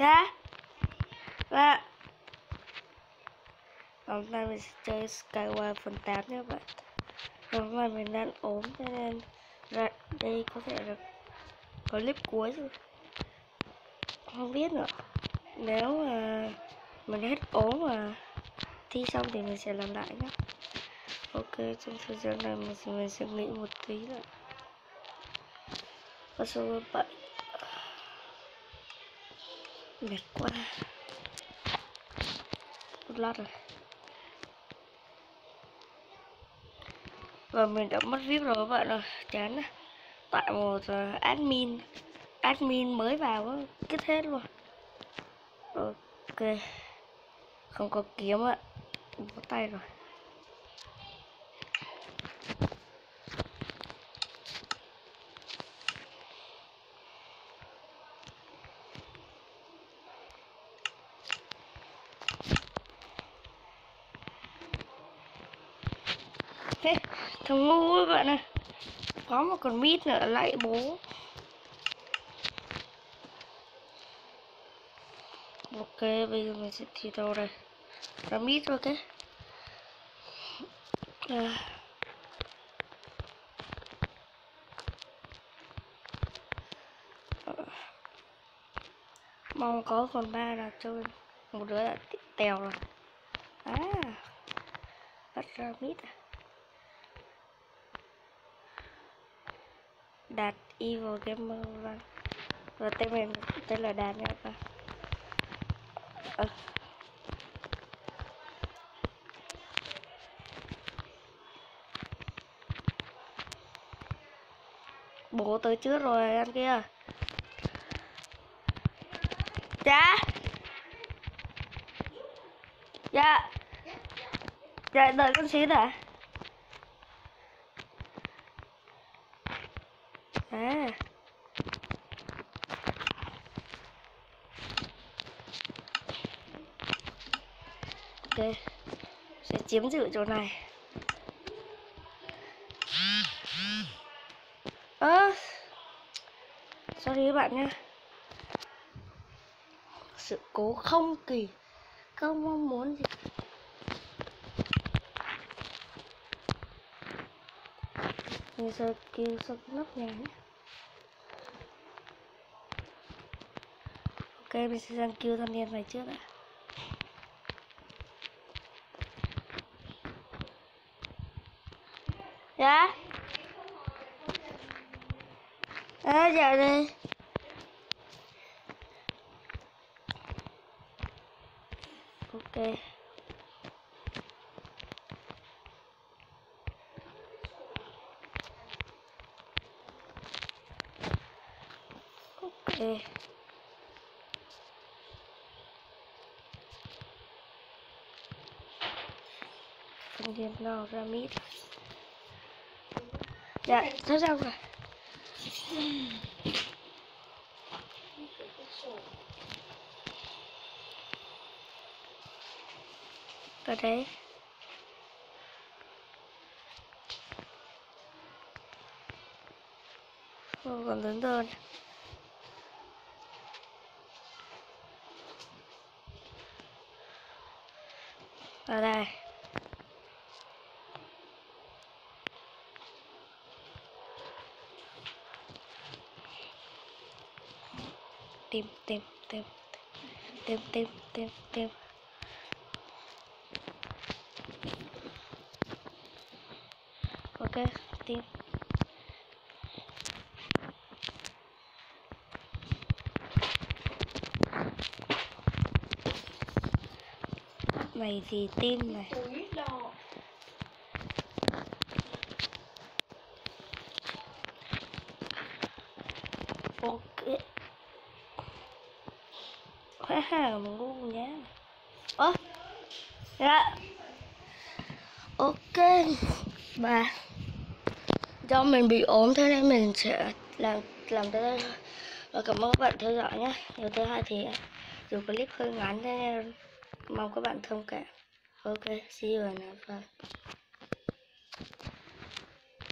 Dạ. Và hôm nay mình sẽ chơi Skyward phần 8 nhé các bạn. Hôm nay mình đang ốm cho nên đây có thể là clip cuối rồi. Không biết nữa. Nếu mà mình hết ốm mà thi xong thì mình sẽ làm lại nhé. Ok, trong thời gian này mình sẽ nghỉ một tí nữa. Và số 7 mệt quá. Một lát rồi. Và mình đã mất VIP rồi các bạn ơi, chán á. Tại một admin mới vào á, kết hết luôn. Ok, không có kiếm ạ, có tay rồi. Thế, thằng ngu các bạn ơi, có một con mít nữa lại bố. Ok, bây giờ mình sẽ thi đâu đây? Ra mít rồi cái. Mong có con ba là chơi. Một đứa đã tèo rồi. Bắt ra mít à? Đạt Evil Gamer Run. Và tên mình tên là Đạt nha các bạn. Bố tới trước rồi anh kia. Dạ. Dạ. Dạ đợi con xíu đã. Ok, sẽ chiếm giữ chỗ này. Sorry các bạn nhé. Sự cố không mong muốn gì. Mình sẽ kêu sắp nóc nhà nhé. Ok, mình sẽ sang kêu thanh niên này trước đã. Dạ. Dạ đây. Ok. Ok. Thanh niên nào ra mít. Dạ, sao rồi. Ở đấy. Còn lớn hơn. Ở đây. Tìm. Ok, tìm. Này thì tim này. Ok. Ngu nhá. Dạ. Ok. Và do mình bị ốm thế nên mình sẽ làm tới đây thôi. Và cảm ơn các bạn theo dõi nhé. Điều thứ hai thì dù clip hơi ngắn thế nên mong các bạn thông cảm. Ok, see you in next one.